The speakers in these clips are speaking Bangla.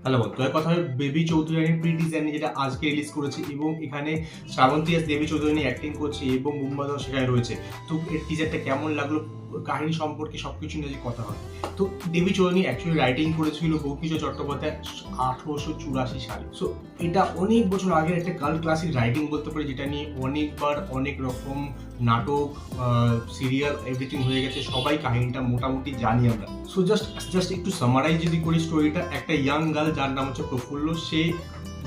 হ্যালো, তোর কথা হবে বেবি চৌধুরানীর প্রি টিজার নিয়ে যেটা আজকে রিলিজ করেছে এবং এখানে শ্রাবন্তী এস দেবী চৌধুরানী অ্যাক্টিং করছে এবং বুম্বাদাও সেখানে রয়েছে। তো এর টিজারটা কেমন লাগলো, কাহিনী সম্পর্কে সবকিছু নিয়ে কথা হয়। তো দেবী চৌধুরানী অ্যাকচুয়ালি রাইটিং করেছিল বঙ্কিমচন্দ্র চট্টোপাধ্যায় 1884 সালে। সো এটা অনেক বছর আগের একটা কাল্ট ক্লাসিক রাইটিং বলতে পারি, যেটা নিয়ে অনেকবার অনেক রকম নাটক, সিরিয়াল, এভরিথিং হয়ে গেছে। সবাই কাহিনীটা মোটামুটি জানি আমরা। সো জাস্ট একটু সামারাইজ যদি করি স্টোরিটা, একটা ইয়াং গার্ল যার নাম হচ্ছে প্রফুল্ল, সে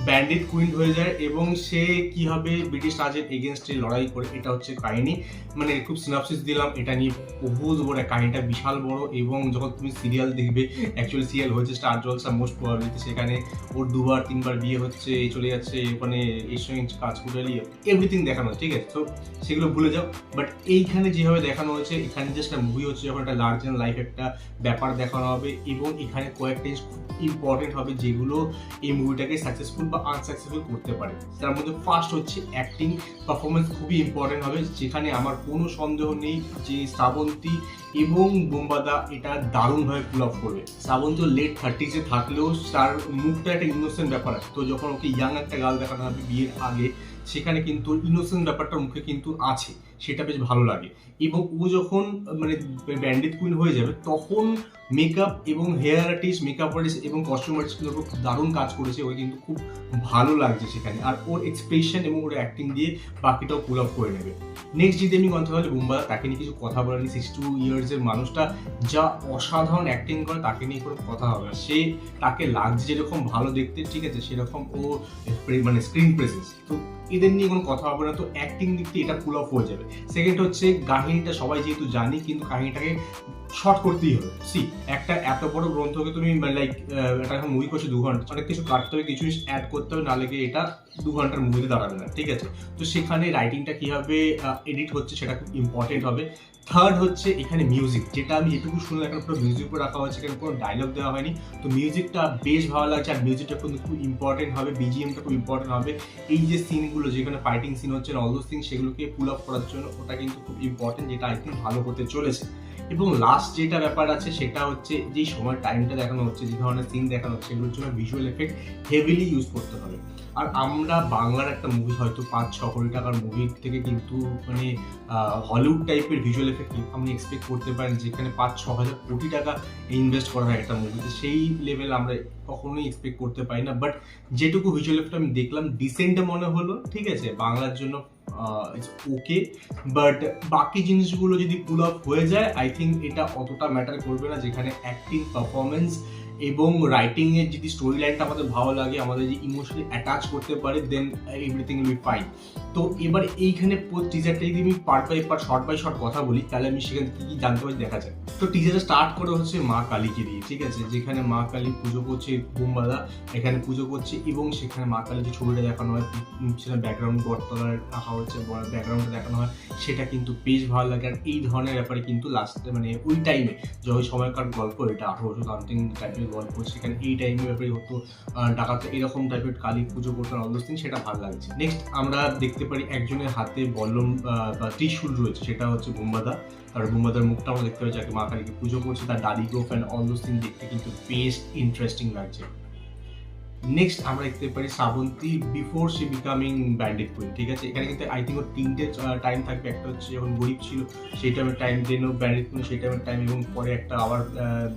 ব্যান্ডিট কুইন হয়ে যায় এবং সে কিভাবে ব্রিটিশ রাজের এগেনস্টে লড়াই করে, এটা হচ্ছে কাহিনী। মানে খুব সিনাপসিস দিলাম, এটা নিয়ে বহুত বড়, কাহিনীটা বিশাল বড়। এবং যখন তুমি সিরিয়াল দেখবে, অ্যাকচুয়ালি সিরিয়াল হয়েছে স্টার জলসা মোস্ট প্রবাবলিটি, সেখানে ওর 2-3বার বিয়ে হচ্ছে, এই চলে যাচ্ছে, ওখানে এর সঙ্গে কাজ করে এভরিথিং দেখানো, ঠিক আছে? তো সেগুলো ভুলে যাও। বাট এইখানে যেভাবে দেখানো হয়েছে, এখানে জাস্ট একটা মুভি হচ্ছে যখন একটা লার্জ অ্যান্ড লাইফ একটা ব্যাপার দেখানো হবে এবং এখানে কয়েকটা ইম্পর্টেন্ট হবে যেগুলো এই মুভিটাকে সাকসেসফুল বা আনসাকসেসফুল করতে পারে। তার মধ্যে ফার্স্ট হচ্ছে অ্যাক্টিং পারফরমেন্স খুবই ইম্পর্টেন্ট হবে, যেখানে আমার কোনো সন্দেহ নেই যে শ্রাবন্তী এবং বুম্বাদা এটা দারুণভাবে পুল অফ করবে। শ্রাবন্তী লেট 30s থাকলেও তার মুখটা একটা ইনোসেন্ট ব্যাপার আছে। তো যখন ওকে ইয়াং একটা গার্ল দেখানো হবে বিয়ের আগে, সেখানে কিন্তু ইনোসেন্ট ব্যাপারটা মুখে কিন্তু আছে, সেটা বেশ ভালো লাগে। এবং ও যখন মানে ব্যান্ডিট কুইন হয়ে যাবে, তখন মেকআপ এবং হেয়ার আর্টিস্ট, মেকআপ আর্টিস্ট এবং কস্টিউম আর্টিস্ট কিন্তু খুব দারুণ কাজ করেছে। ওই কিন্তু খুব ভালো লাগছে সেখানে, আর ওর এক্সপ্রেশন এবং ওর অ্যাক্টিং দিয়ে বাকিটাও পুল আপ করে নেবে। নেক্সট যদি আমি কথা বলি বুম্বাদা, তাকে নিয়ে কিছু কথা বলেনি। 62 ইয়ার্সের মানুষটা যা অসাধারণ অ্যাক্টিং করে, তাকে নিয়ে কোনো কথা হবে না। সে তাকে লাগছে যেরকম ভালো দেখতে, ঠিক আছে, সেরকম ও মানে স্ক্রিন প্রেজেন্স, তো এদের নিয়ে কোনো কথা হবে না। তো অ্যাক্টিং দিক দিয়ে এটা পুল অফ হয়ে যাবে। সেকেন্ড হচ্ছে কাহিনীটা সবাই যেহেতু জানি, কিন্তু কাহিনীটাকে শর্ট করতেই হবে। একটা এত বড় গ্রন্থকে তুমি লাইক এটা এখন মুভি করছে 2 ঘন্টা, অনেক কিছু কাটতে হবে, কিছু অ্যাড করতে হবে, নাহলে গিয়ে এটা 2 ঘন্টার মুভিতে দাঁড়াবে না, ঠিক আছে? তো সেখানে রাইটিংটা কিভাবে এডিট হচ্ছে সেটা খুব ইম্পর্টেন্ট হবে। থার্ড হচ্ছে এখানে মিউজিক, যেটা আমি যেটুকু শুনলাম, এখানে পুরো মিউজিক উপর রাখা হয়েছে, এখানে কোনো ডায়লগ দেওয়া হয়নি। তো মিউজিকটা বেশ ভালো লাগছে, আর মিউজিকটা কিন্তু খুব ইম্পর্টেন্ট হবে, বিজিএমটা খুব ইম্পর্টেন্ট হবে। এই যে সিনগুলো, যেখানে ফাইটিং সিন হচ্ছে, অল দোজ থিং, সেগুলোকে পুল আপ করার জন্য ওটা কিন্তু খুব ইম্পর্টেন্ট, যেটা আই থিঙ্ক ভালো হতে চলেছে। এবং লাস্ট যেটা ব্যাপার আছে সেটা হচ্ছে যে সময় টাইমটা দেখানো হচ্ছে, যে ধরনের সিন দেখানো হচ্ছে, সেগুলোর জন্য ভিজুয়াল এফেক্ট হেভিলি ইউজ করতে হবে। আর আমরা বাংলার একটা মুভি, হয়তো 5-6 কোটি টাকার মুভি থেকে কিন্তু মানে হলিউড টাইপের ভিজুয়াল এফেক্ট আপনি এক্সপেক্ট করতে পারেন, যেখানে 5-6 হাজার কোটি টাকা ইনভেস্ট করা হয় একটা মুভিতে, সেই লেভেল আমরা কখনোই এক্সপেক্ট করতে পারি না। বাট যেটুকু ভিজুয়াল এফেক্ট আমি দেখলাম, ডিসেন্ট মনে হলো, ঠিক আছে, বাংলার জন্য ইটস ওকে। বাট বাকি জিনিসগুলো যদি পুল অফ হয়ে যায়, আই থিঙ্ক এটা অতটা ম্যাটার করবে না। যেখানে অ্যাক্টিং, পারফরমেন্স এবং রাইটিং এর যদি স্টোরি লাইনটা আমাদের ভালো লাগে, আমাদের যে ইমোশনালি অ্যাটাচ করতে পারে, then everything will be fine. তো এবার এইখানে টিজারটা যদি আমি part by part, short by short কথা বলি, তাহলে আমি সেখানে কি কি জানতে পারি দেখা যায়। তো টিজারটা স্টার্ট করে হচ্ছে মা কালীকে দিয়ে, ঠিক আছে, যেখানে মা কালী পুজো করছে, বুম্বাদা এখানে পুজো করছে এবং সেখানে মা কালীর যে ছবিটা দেখানো হয়, সেটা ব্যাকগ্রাউন্ড বটতলার রাখা হচ্ছে, ব্যাকগ্রাউন্ডটা দেখানো হয়, সেটা কিন্তু বেশ ভালো লাগে। আর এই ধরনের ব্যাপারে কিন্তু লাস্টে মানে ওই টাইমে যে ওই সময়কার গল্প, এটা 1800 সামথিং টাইপের গল্প, সেখানে এই টাইমের ব্যাপারে হতো ডাকাতে, এরকম টাইপের কালী পুজো করতেন, অল দোজ থিং, সেটা ভালো লাগছে। নেক্সট আমরা দেখতে পারি একজনের হাতে বল্লম বা ত্রিশূল রয়েছে, সেটা হচ্ছে বুম্বাদা। আর বুম্বাদার মুখটা আমরা দেখতে পাচ্ছি, যাকে মা কালীকে পুজো করছে, তার দাড়ি গোফ অ্যান্ড অল দোজ থিং দেখতে কিন্তু বেশ ইন্টারেস্টিং লাগছে। নেক্সট আমরা দেখতে পারি Srabanti before she becoming bandit queen, ঠিক আছে। এখানে কিন্তু আই থিঙ্ক ওর 3টে টাইম থাকবে। একটা হচ্ছে যখন গরিব ছিল সেই টাইমের টাইম, দেন ও ব্যান্ডিট কুইন সেই টাইমের টাইম, এবং পরে একটা আবার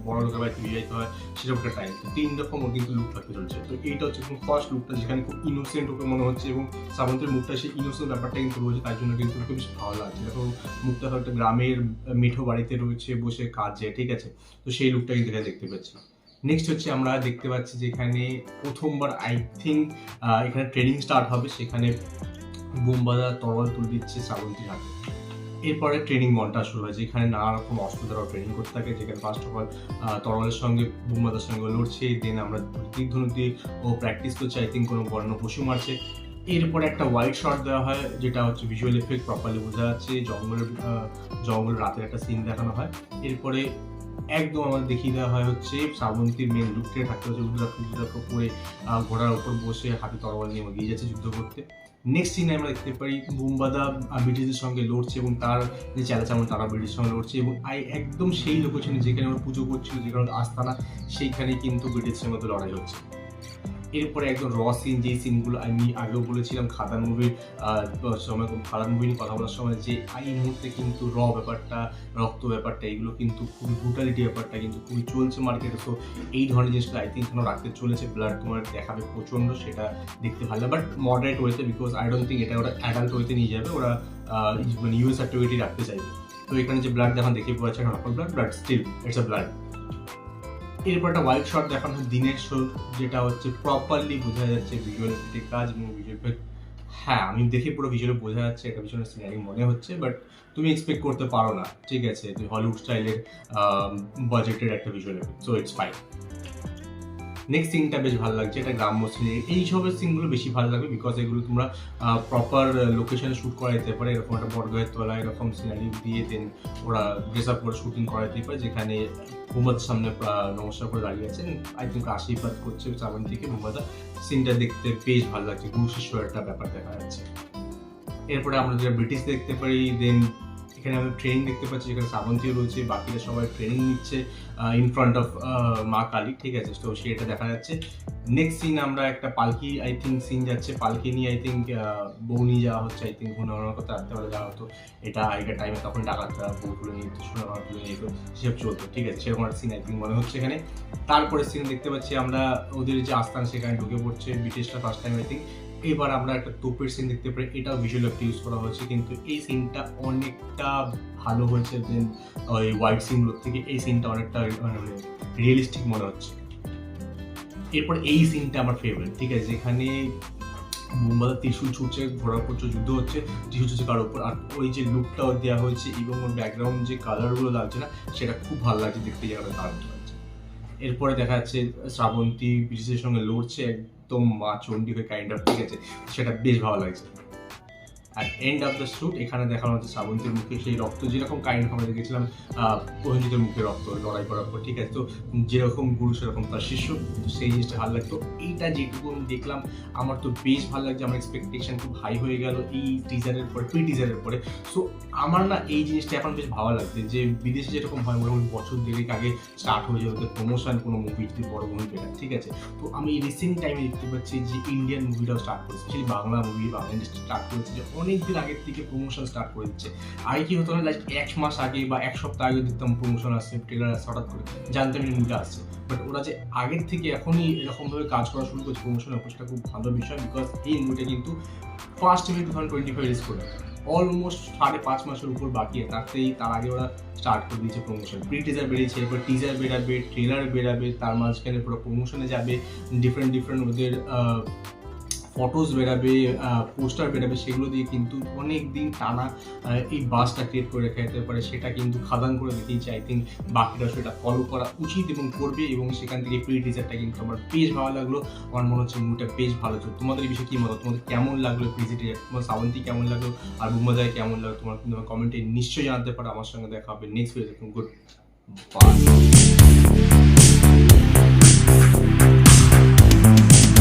বড় লোকের বাড়িতে বিবাহিত হয়, সেরকম একটা টাইম। 3 রকম ওর কিন্তু লুক থাকতে চলছে। তো এইটা হচ্ছে ফার্স্ট লুকটা, যেখানে খুব ইনোসেন্ট ওকে মনে হচ্ছে, এবং শ্রাবন্তীর মুখটা সেই ইনোসেন্ট ব্যাপারটা কিন্তু রয়েছে, তার জন্য কিন্তু খুব বেশ ভালো লাগছে। দেখো মুখটা একটা গ্রামের মেঠো বাড়িতে রয়েছে, বসে কাজে, ঠিক আছে। তো সেই লুকটা কিন্তু এখানে দেখতে পাচ্ছি। নেক্সট হচ্ছে আমরা দেখতে পাচ্ছি যে এখানে প্রথমবার আই থিঙ্ক এখানে ট্রেনিং স্টার্ট হবে, সেখানে বুম্বাদা তরোয়াল তুলে দিচ্ছে শ্রাবন্তীর হাতে। এরপরে ট্রেনিং মনটা শুরু হয়, যেখানে নানা রকম অস্ত্র দ্বারা ট্রেনিং করতে থাকে, যেখানে ফার্স্ট অফ অল তরোয়ালের সঙ্গে বুম্বাদার সঙ্গে লড়ছে, দেন আমরা তীর ধনুক দিয়ে ও প্র্যাকটিস করছে, আই থিঙ্ক কোনো বন্য পশু মারছে। এরপরে একটা ওয়াইড শট দেওয়া হয়, যেটা হচ্ছে ভিজুয়াল এফেক্ট প্রপারলি বোঝা যাচ্ছে, জঙ্গলের রাতের একটা সিন দেখানো হয়। এরপরে একদম আমাদের দেখিয়ে দেওয়া হয় হচ্ছে শ্রাবন্তীর মেন লুকটা থাকতে হচ্ছে রুদ্রাক্ষ পরে ঘোড়ার ওপর বসে হাতে তরোয়াল নিয়ে এগিয়ে যাচ্ছে যুদ্ধ করতে। নেক্সট সিনে আমরা দেখতে পারি বুম্বাদা ব্রিটিশদের সঙ্গে লড়ছে, এবং তার যে চামন তারা ব্রিটিশের সঙ্গে লড়ছে, এবং একদম সেই লোকেশনে যেখানে আমরা পুজো করছিল, যেখানে আস্তানা, সেইখানে কিন্তু ব্রিটিশদের মধ্যে লড়াই হচ্ছে। এরপরে একদম র সিন, যেই সিনগুলো আমি আগেও বলেছিলাম খাদান মুভির সময়, খাদান মুভি নিয়ে কথা বলার সময়, যে এই মুহূর্তে কিন্তু র ব্যাপারটা, রক্ত ব্যাপারটা, এগুলো কিন্তু খুবই ব্রুটালিটি ব্যাপারটা কিন্তু খুবই চলছে মার্কেটে। সো এই ধরনের জিনিসটা আই থিঙ্ক এখনো রাখতে চলেছে। ব্লাড তোমার দেখাবে প্রচণ্ড, সেটা দেখতে ভালো, বাট মডারেট ওয়েতে, বিকজ আই ডোন্ট থিঙ্ক এটা ওরা অ্যাডাল্ট ওয়েতে নিয়ে যাবে, ওরা মানে ইউএস সার্টিফিকেটই রাখতে চাইবে। তো এখানে যে ব্লাড এখন দেখে পাওয়া যাচ্ছে নকল blood, but still it's a blood. এরপর একটা ওয়াইড শট দেখানো হয় দিনের শো, যেটা হচ্ছে প্রপারলি বোঝা যাচ্ছে ভিজুয়াল এফেক্টের কাজ এবং ভিজুয়াল এফেক্ট। হ্যাঁ, আমি দেখে পুরো ভিজুয়ালে বোঝা যাচ্ছে এটা ভীষণ সিনারি মনে হচ্ছে, বাট তুমি এক্সপেক্ট করতে পারো না, ঠিক আছে, তুমি হলিউড স্টাইলের বাজেটের একটা visual effect, so it's fine. Next সিনটা বেশ ভালো লাগছে, এটা গ্রাম্য সিন, এই সবের সিনগুলো বেশি ভালো লাগবে, বিকজ এগুলো তোমরা প্রপার লোকেশনে শ্যুট করা যেতে পারে, এরকম একটা বটগাছের তলা এরকম সিনারি দিয়ে দেন ওরা ড্রেস আপ করে শুটিং করা যেতে পারে, যেখানে মুম্বাদের সামনে নমস্কার করে দাঁড়িয়ে আছেন, আই থিঙ্ক আশীর্বাদ করছে শ্রাবন্তীকে মুম্বাদা। সিনটা দেখতে বেশ ভালো লাগছে, গুরু শিষ্য একটা ব্যাপার দেখা যাচ্ছে। এরপরে আমরা যেটা ব্রিটিশ দেখতে পারি, দেন এখানে আমরা ট্রেনিং দেখতে পাচ্ছি, যেখানে শ্রাবন্তীও রয়েছে, বাকিরা সবাই ট্রেনিং নিচ্ছে ইন ফ্রন্ট অফ মা কালী, ঠিক আছে, তো সেটা দেখা যাচ্ছে। নেক্সট সিন আমরা একটা পালকি আই থিঙ্ক সিন যাচ্ছে, পালকি নিয়ে আই থিঙ্ক বউ নিয়ে যাওয়া হচ্ছে, আই থিঙ্ক ওনার কথা রাত্রেবেলা যাওয়া হতো, এটা আগেকার টাইমে তখন ডাকাতরা বউ তুলে নিয়ে যেত, সোনা তুলে নিয়ে যেত, সেসব চলতো, ঠিক আছে, সেরকম একটা সিন আই থিঙ্ক মনে হচ্ছে এখানে। তারপরে সিন দেখতে পাচ্ছি আমরা ওদের যে আস্থান, সেখানে ঢুকে পড়ছে ব্রিটিশরা ফার্স্ট টাইম আই থিঙ্ক। এবার আমরা একটা তোপের সিন দেখতে পাই, এটাও ভিজুয়াল এফেক্ট ইউজ করা হয়েছে, কিন্তু এই সিনটা অনেকটা ভালো হয়েছে দেন ওই হোয়াইট সিনগুলোর থেকে, এই সিনটা অনেকটা রিয়েলিস্টিক মনে হচ্ছে। এরপর এই সিনটা আমার ফেভারিট, ঠিক আছে, যেখানে মুম্বাদা ত্রিশূল ছুটছে, ঘোড়ার উপর যুদ্ধ হচ্ছে, ত্রিশূল ছুটছে কারোর উপর, আর ওই যে লুকটাও দেওয়া হয়েছে এবং ওর ব্যাকগ্রাউন্ড যে কালারগুলো লাগছে না, সেটা খুব ভালো লাগছে দেখতে, জায়গাটা দারুণ লাগছে। এরপরে দেখা যাচ্ছে শ্রাবন্তী ব্রিটিশের সঙ্গে লড়ছে, একদম মা চণ্ডী হয়ে কাইন্ড অফ, ঠিক আছে, সেটা বেশ ভালো লাগছে। আর এন্ড অফ দ্য শুট এখানে দেখানো হচ্ছে শ্রাবন্তীর মুখে সেই রক্ত, যেরকম কাইন্ড অফ আমরা দেখেছিলাম প্রসেনজিতের মুখে রক্ত লড়াই করার পর, ঠিক আছে, তো যেরকম গুরু সেরকম তার শিষ্য, তো সেই জিনিসটা ভালো লাগতো। এইটা যেটুকু আমি দেখলাম আমার তো বেশ ভালো লাগছে, আমার এক্সপেকটেশন খুব হাই হয়ে গেল এই টিজারের পরে, প্রি টিজারের পরে। সো আমার না এই জিনিসটা এখন বেশ ভালো লাগছে, যে বিদেশে যেরকম হয় মোটামুটি বছর দেড়েক আগে স্টার্ট হয়ে যায় ওদের প্রমোশন, কোনো মুভি যদি বড় মুভি বেরোয়, ঠিক আছে, তো আমি রিসেন্ট টাইমে দেখতে পাচ্ছি যে ইন্ডিয়ান মুভিটাও স্টার্ট করেছে, specially Bangla movie, Bangla industry start করেছে, যে অনেকদিন আগের থেকে প্রমোশন স্টার্ট করে দিচ্ছে। আগে কি হতো না, লাইক এক মাস আগে বা এক সপ্তাহ আগে দেখতাম প্রমোশন আসছে, ট্রেলার আসছে, হঠাৎ করে জানতাম এই মুভিটা আসছে, বাট ওরা যে আগের থেকে এখনই এরকমভাবে কাজ করা শুরু করছে প্রমোশনের উপর, সেটা খুব ভালো বিষয়, বিকজ এই মুভিটা কিন্তু ফার্স্ট মে 2025 রিলিজ করে, অলমোস্ট 5.5 মাসের উপর বাকি, তার আগে ওরা স্টার্ট করে দিয়েছে প্রমোশন। প্রি টিজার বেরিয়েছে, এরপর টিজার বেরাবে, ট্রেলার বেরাবে, তার মাঝখানে পুরো প্রমোশনে যাবে, ডিফারেন্ট ওদের ফটোজ বেরাবে, পোস্টার বেরাবে, সেগুলো দিয়ে কিন্তু অনেক দিন টানা এই বাসটা ক্রিয়েট করে রেখে যেতে পারে, সেটা কিন্তু খাদান করে দেখিয়েছে। আই থিঙ্ক বাকিরা সেটা ফলো করা উচিত এবং করবে, এবং সেখান থেকে প্রি টিজারটা কিন্তু আমার বেশ ভালো লাগলো, আমার মনে হচ্ছে মুভিটা বেশ ভালো ছিল। তোমাদের এই বিষয়ে কী মত, তোমাদের কেমন লাগলো প্রি টিজার, তোমার শ্রাবন্তী কেমন লাগলো আর বুম্বাদায় কেমন লাগলো, তোমার কিন্তু কমেন্টে নিশ্চয়ই জানাতে পারো। আমার সঙ্গে দেখা হবে নেক্সট ভিডিওতে। Good bye.